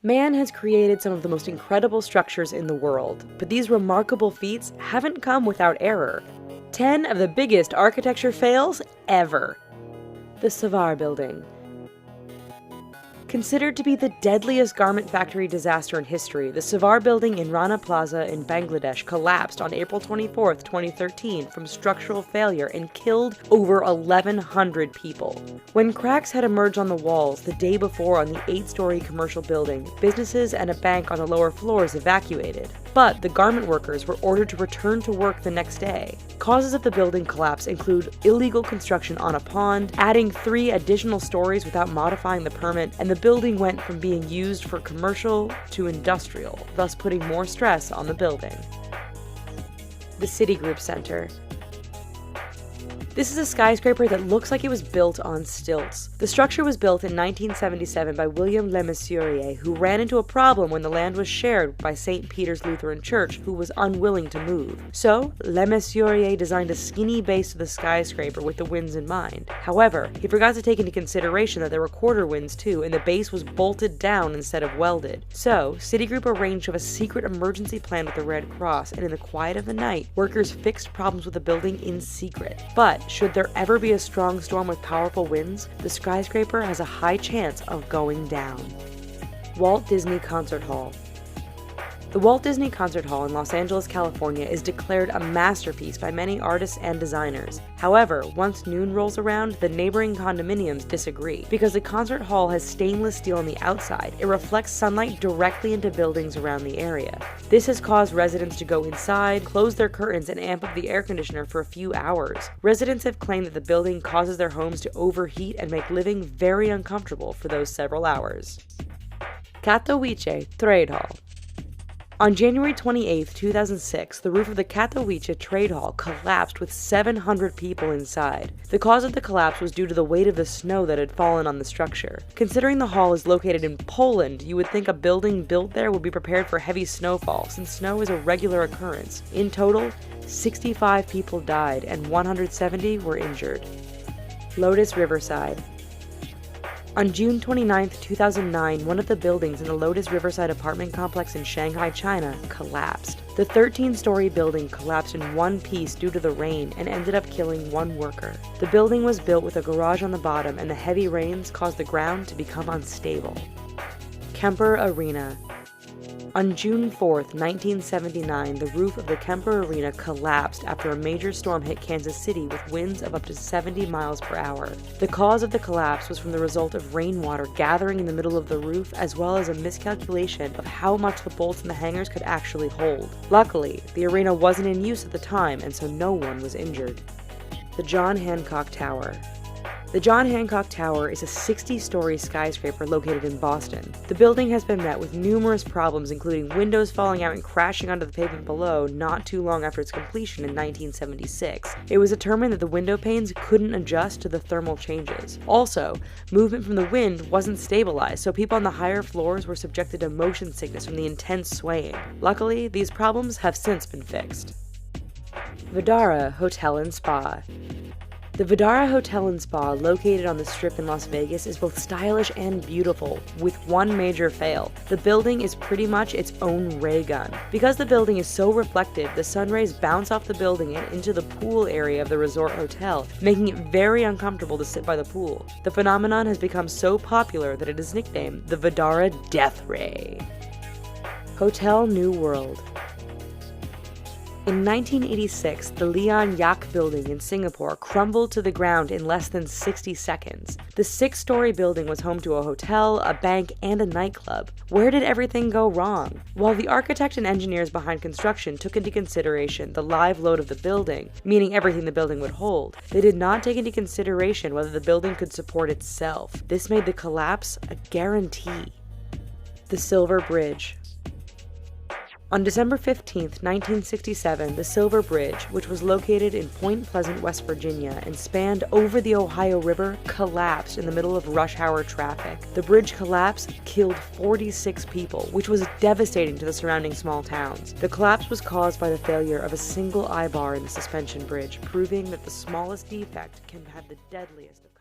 Man has created some of the most incredible structures in the world, but these remarkable feats haven't come without error. 10 of the biggest architecture fails ever. The Savar Building. Considered to be the deadliest garment factory disaster in history, the Savar Building in Rana Plaza in Bangladesh collapsed on April 24, 2013 from structural failure and killed over 1,100 people. When cracks had emerged on the walls the day before on the 8-story commercial building, businesses and a bank on the lower floors evacuated. But the garment workers were ordered to return to work the next day. Causes of the building collapse include illegal construction on a pond, adding 3 additional stories without modifying the permit, and the building went from being used for commercial to industrial, thus putting more stress on the building. The Citigroup Center. This is a skyscraper that looks like it was built on stilts. The structure was built in 1977 by William Le Mesurier, who ran into a problem when the land was shared by St. Peter's Lutheran Church, who was unwilling to move. So, Le Mesurier designed a skinny base to the skyscraper with the winds in mind. However, he forgot to take into consideration that there were quarter winds too, and the base was bolted down instead of welded. So, Citigroup arranged to have a secret emergency plan with the Red Cross, and in the quiet of the night, workers fixed problems with the building in secret. But should there ever be a strong storm with powerful winds, the skyscraper has a high chance of going down. Walt Disney Concert Hall. The Walt Disney Concert Hall in Los Angeles, California is declared a masterpiece by many artists and designers. However, once noon rolls around, the neighboring condominiums disagree. Because the concert hall has stainless steel on the outside, it reflects sunlight directly into buildings around the area. This has caused residents to go inside, close their curtains, and amp up the air conditioner for a few hours. Residents have claimed that the building causes their homes to overheat and make living very uncomfortable for those several hours. Katowice Trade Hall. On January 28, 2006, the roof of the Katowice Trade Hall collapsed with 700 people inside. The cause of the collapse was due to the weight of the snow that had fallen on the structure. Considering the hall is located in Poland, you would think a building built there would be prepared for heavy snowfall, since snow is a regular occurrence. In total, 65 people died and 170 were injured. Lotus Riverside. On June 29, 2009, one of the buildings in the Lotus Riverside apartment complex in Shanghai, China, collapsed. The 13-story building collapsed in one piece due to the rain and ended up killing one worker. The building was built with a garage on the bottom, and the heavy rains caused the ground to become unstable. Kemper Arena. On June 4, 1979, the roof of the Kemper Arena collapsed after a major storm hit Kansas City with winds of up to 70 miles per hour. The cause of the collapse was from the result of rainwater gathering in the middle of the roof, as well as a miscalculation of how much the bolts and the hangers could actually hold. Luckily, the arena wasn't in use at the time, and so no one was injured. The John Hancock Tower. The John Hancock Tower is a 60-story skyscraper located in Boston. The building has been met with numerous problems, including windows falling out and crashing onto the pavement below not too long after its completion in 1976. It was determined that the window panes couldn't adjust to the thermal changes. Also, movement from the wind wasn't stabilized, so people on the higher floors were subjected to motion sickness from the intense swaying. Luckily, these problems have since been fixed. Vdara Hotel and Spa. The Vdara Hotel and Spa, located on the Strip in Las Vegas, is both stylish and beautiful, with one major fail. The building is pretty much its own ray gun. Because the building is so reflective, the sun rays bounce off the building and into the pool area of the resort hotel, making it very uncomfortable to sit by the pool. The phenomenon has become so popular that it is nicknamed the Vdara Death Ray. Hotel New World. In 1986, the Leon Yak building in Singapore crumbled to the ground in less than 60 seconds. The 6-story building was home to a hotel, a bank, and a nightclub. Where did everything go wrong? While the architect and engineers behind construction took into consideration the live load of the building, meaning everything the building would hold, they did not take into consideration whether the building could support itself. This made the collapse a guarantee. The Silver Bridge. On December 15, 1967, the Silver Bridge, which was located in Point Pleasant, West Virginia, and spanned over the Ohio River, collapsed in the middle of rush hour traffic. The bridge collapse killed 46 people, which was devastating to the surrounding small towns. The collapse was caused by the failure of a single eye bar in the suspension bridge, proving that the smallest defect can have the deadliest effect.